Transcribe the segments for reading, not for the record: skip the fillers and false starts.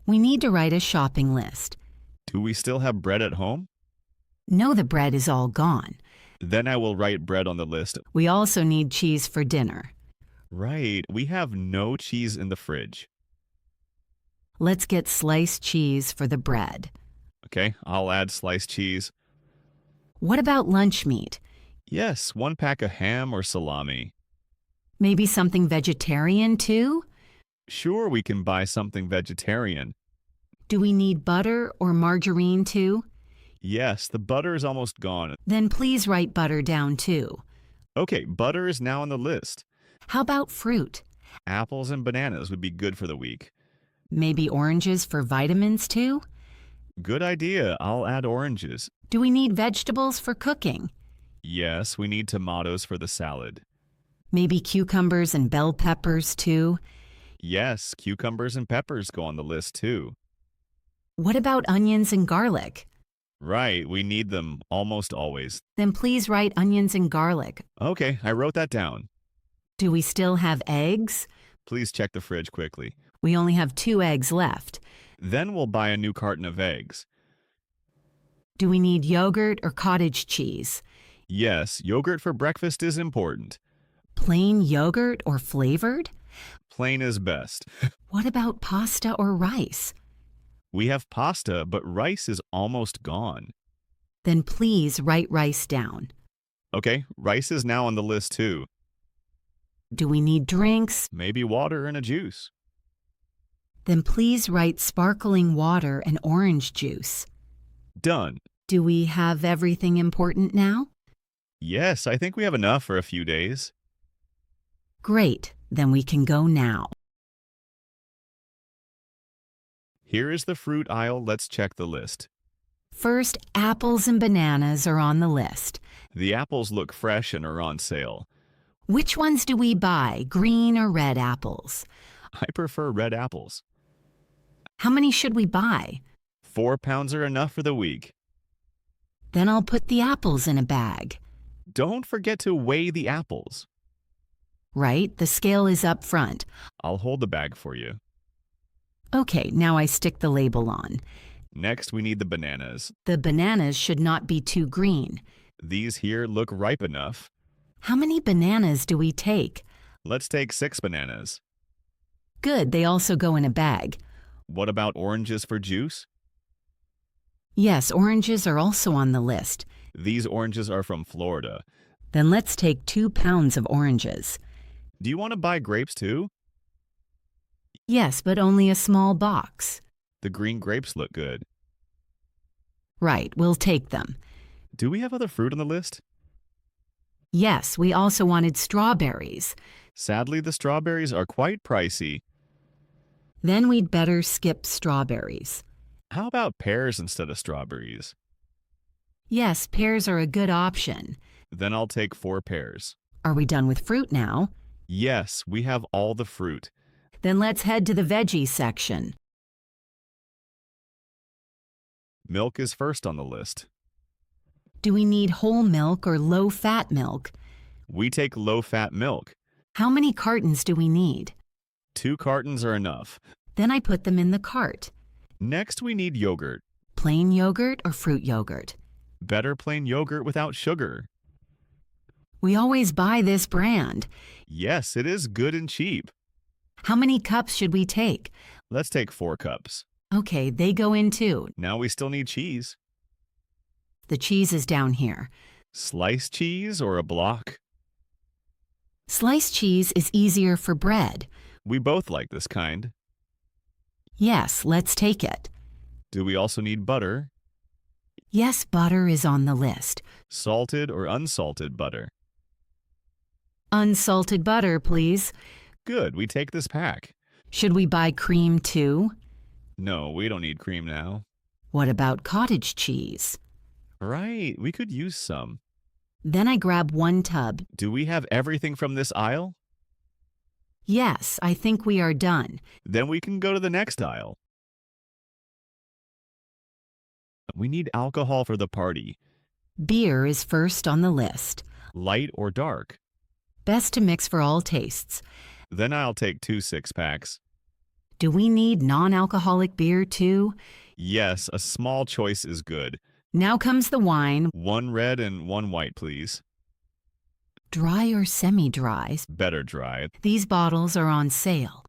We need to write a shopping list. Do we still have bread at home? No, the bread is all gone. Then I will write bread on the list. We also need cheese for dinner. Right, we have no cheese in the fridge. Let's get sliced cheese for the bread. Okay, I'll add sliced cheese. What about lunch meat? Yes, 1 pack of ham or salami. Maybe something vegetarian too? Sure, we can buy something vegetarian. Do we need butter or margarine too? Yes, the butter is almost gone. Then please write butter down too. Okay, butter is now on the list. How about fruit? Apples and bananas would be good for the week. Maybe oranges for vitamins too? Good idea, I'll add oranges. Do we need vegetables for cooking? Yes, we need tomatoes for the salad. Maybe cucumbers and bell peppers too? Yes, cucumbers and peppers go on the list too. What about onions and garlic? Right, we need them almost always. Then please write onions and garlic. Okay, I wrote that down. Do we still have eggs? Please check the fridge quickly. We only have 2 eggs left. Then we'll buy a new carton of eggs. Do we need yogurt or cottage cheese? Yes, yogurt for breakfast is important. Plain yogurt or flavored? Plain is best. What about pasta or rice? We have pasta, but rice is almost gone. Then please write rice down. Okay, rice is now on the list too. Do we need drinks? Maybe water and a juice. Then please write sparkling water and orange juice. Done. Do we have everything important now? Yes, I think we have enough for a few days. Great, then we can go now. Here is the fruit aisle. Let's check the list. First, apples and bananas are on the list. The apples look fresh and are on sale. Which ones do we buy, green or red apples? I prefer red apples. How many should we buy? 4 pounds are enough for the week. Then I'll put the apples in a bag. Don't forget to weigh the apples. Right, the scale is up front. I'll hold the bag for you. Okay, now I stick the label on. Next, we need the bananas. The bananas should not be too green. These here look ripe enough. How many bananas do we take? Let's take 6 bananas. Good, they also go in a bag. What about oranges for juice? Yes, oranges are also on the list. These oranges are from Florida. Then let's take 2 pounds of oranges. Do you want to buy grapes too? Yes, but only a small box. The green grapes look good. Right, we'll take them. Do we have other fruit on the list? Yes, we also wanted strawberries. Sadly, the strawberries are quite pricey. Then we'd better skip strawberries. How about pears instead of strawberries? Yes, pears are a good option. Then I'll take 4 pears. Are we done with fruit now? Yes, we have all the fruit. Then let's head to the veggie section. Milk is first on the list. Do we need whole milk or low-fat milk? We take low-fat milk. How many cartons do we need? 2 cartons are enough. Then I put them in the cart. Next, we need yogurt. Plain yogurt or fruit yogurt? Better plain yogurt without sugar. We always buy this brand. Yes, it is good and cheap. How many cups should we take? Let's take 4 cups. Okay, they go in too. Now we still need cheese. The cheese is down here. Sliced cheese or a block? Sliced cheese is easier for bread. We both like this kind. Yes, let's take it. Do we also need butter? Yes, butter is on the list. Salted or unsalted butter? Unsalted butter, please. Good, we take this pack. Should we buy cream too? No, we don't need cream now. What about cottage cheese? Right, we could use some. Then I grab 1 tub. Do we have everything from this aisle? Yes, I think we are done. Then we can go to the next aisle. We need alcohol for the party. Beer is first on the list. Light or dark? Best to mix for all tastes. Then I'll take 2 6-packs. Do we need non-alcoholic beer too? Yes, a small choice is good. Now comes the wine. One red and one white, please. Dry or semi-dry? Better dry. These bottles are on sale.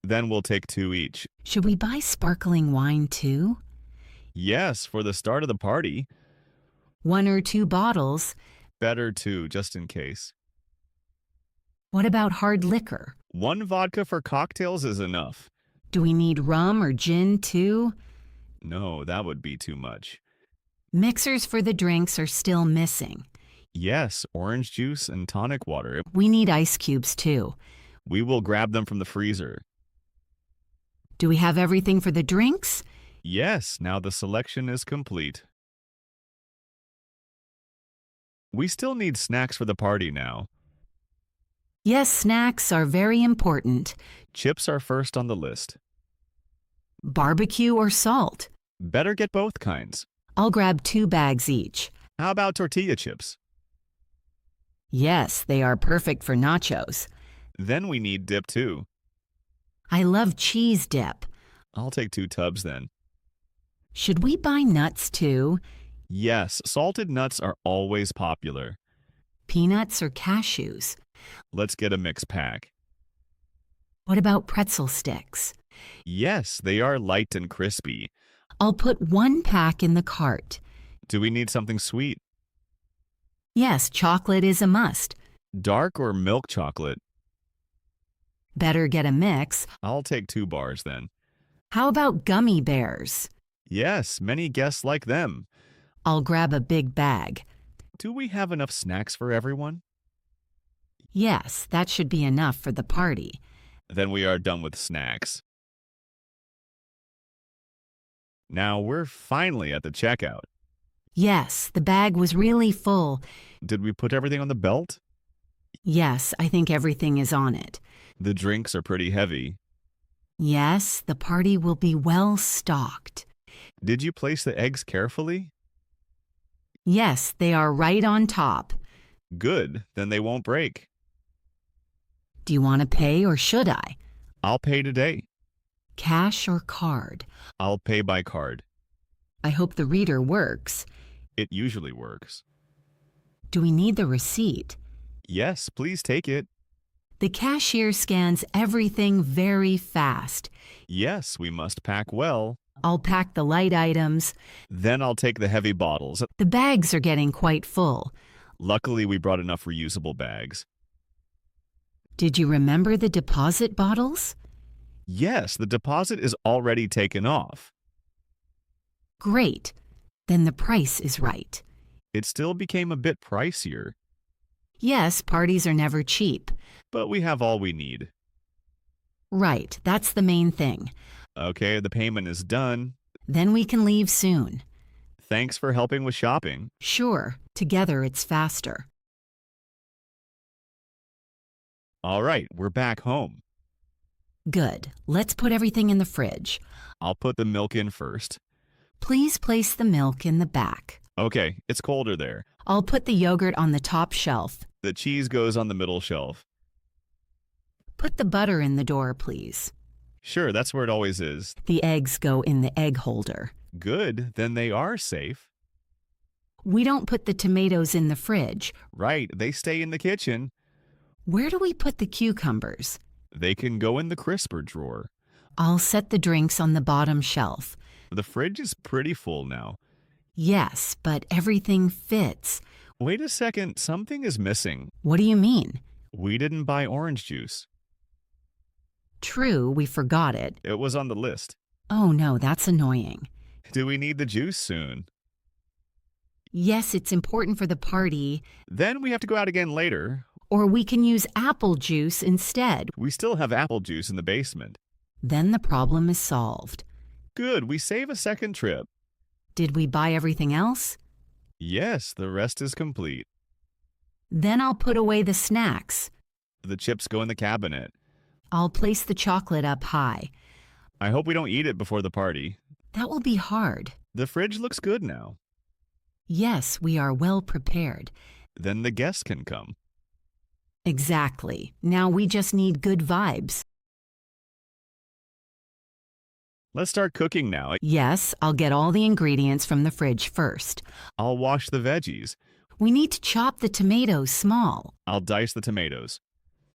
Then we'll take two each. Should we buy sparkling wine too? Yes, for the start of the party. One or two bottles. Better two, just in case. What about hard liquor? One vodka for cocktails is enough. Do we need rum or gin too? No, that would be too much. Mixers for the drinks are still missing. Yes, orange juice and tonic water. We need ice cubes too. We will grab them from the freezer. Do we have everything for the drinks? Yes, now the selection is complete. We still need snacks for the party now. Yes, snacks are very important. Chips are first on the list. Barbecue or salt? Better get both kinds. I'll grab 2 bags each. How about tortilla chips? Yes, they are perfect for nachos. Then we need dip too. I love cheese dip. I'll take 2 tubs then. Should we buy nuts too? Yes, salted nuts are always popular. Peanuts or cashews? Let's get a mixed pack. What about pretzel sticks? Yes, they are light and crispy. I'll put 1 pack in the cart. Do we need something sweet? Yes, chocolate is a must. Dark or milk chocolate? Better get a mix. I'll take 2 bars then. How about gummy bears? Yes, many guests like them. I'll grab a big bag. Do we have enough snacks for everyone? Yes, that should be enough for the party. Then we are done with snacks. Now we're finally at the checkout. Yes, the bag was really full. Did we put everything on the belt? Yes, I think everything is on it. The drinks are pretty heavy. Yes, the party will be well stocked. Did you place the eggs carefully? Yes, they are right on top. Good, then they won't break. Do you want to pay or should I? I'll pay today. Cash or card? I'll pay by card. I hope the reader works. It usually works. Do we need the receipt? Yes, please take it. The cashier scans everything very fast. Yes, we must pack well. I'll pack the light items. Then I'll take the heavy bottles. The bags are getting quite full. Luckily, we brought enough reusable bags. Did you remember the deposit bottles? Yes, the deposit is already taken off. Great. Then the price is right. It still became a bit pricier, Yes, parties are never cheap. but we have all we need. Right, that's the main thing. Okay, the payment is done. Then we can leave soon. Thanks for helping with shopping. Sure, together it's faster. All right, we're back home. Good. Let's put everything in the fridge. I'll put the milk in first. Please place the milk in the back. Okay, it's colder there. I'll put the yogurt on the top shelf. The cheese goes on the middle shelf. Put the butter in the door, please. Sure, that's where it always is. The eggs go in the egg holder. Good, then they are safe. We don't put the tomatoes in the fridge. Right, they stay in the kitchen. Where do we put the cucumbers? They can go in the crisper drawer. I'll set the drinks on the bottom shelf. The fridge is pretty full now. Yes, but everything fits. Wait a second, something is missing. What do you mean? We didn't buy orange juice. True, we forgot it. It was on the list. Oh no, that's annoying. Do we need the juice soon? Yes, it's important for the party. Then we have to go out again later. Or we can use apple juice instead. We still have apple juice in the basement. Then the problem is solved. Good, we save a second trip. Did we buy everything else? Yes, the rest is complete. Then I'll put away the snacks. The chips go in the cabinet. I'll place the chocolate up high. I hope we don't eat it before the party. That will be hard. The fridge looks good now. Yes, we are well prepared. Then the guests can come. Exactly. Now we just need good vibes. Let's start cooking now. Yes, I'll get all the ingredients from the fridge first. I'll wash the veggies. We need to chop the tomatoes small. I'll dice the tomatoes.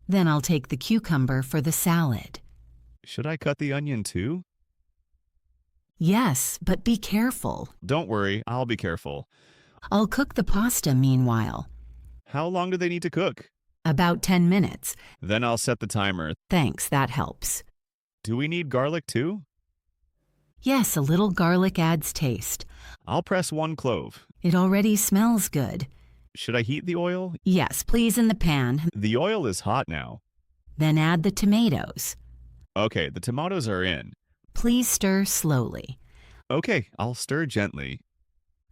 Then I'll take the cucumber for the salad. Should I cut the onion too? Yes, but be careful. Don't worry, I'll be careful. I'll cook the pasta meanwhile. How long do they need to cook? About 10 minutes. Then I'll set the timer. Thanks, that helps. Do we need garlic too? Yes, a little garlic adds taste. I'll press 1 clove. It already smells good. Should I heat the oil? Yes, please in the pan. The oil is hot now. Then add the tomatoes. Okay, the tomatoes are in. Please stir slowly. Okay, I'll stir gently.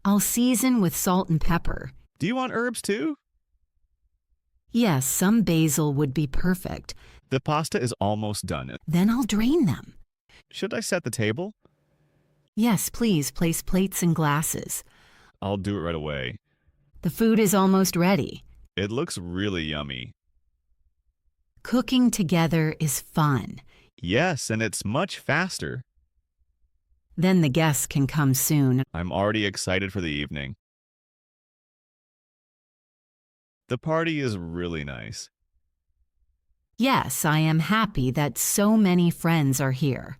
I'll season with salt and pepper. Do you want herbs too? Yes, some basil would be perfect. The pasta is almost done. Then I'll drain them. Should I set the table? Yes, please place plates and glasses. I'll do it right away. The food is almost ready. It looks really yummy. Cooking together is fun. Yes, and it's much faster. Then the guests can come soon. I'm already excited for the evening. The party is really nice. Yes, I am happy that so many friends are here.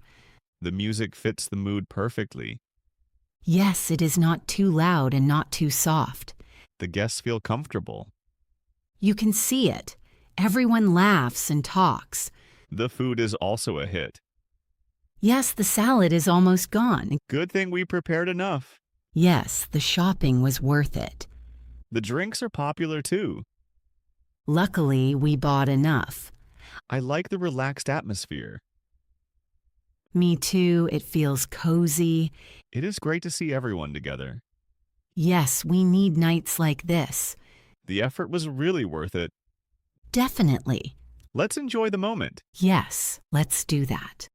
The music fits the mood perfectly. Yes, it is not too loud and not too soft. The guests feel comfortable. You can see it. Everyone laughs and talks. The food is also a hit. Yes, the salad is almost gone. Good thing we prepared enough. Yes, the shopping was worth it. The drinks are popular too. Luckily, we bought enough. I like the relaxed atmosphere. Me too, it feels cozy. It is great to see everyone together. Yes, we need nights like this. The effort was really worth it. Definitely. Let's enjoy the moment. Yes, let's do that.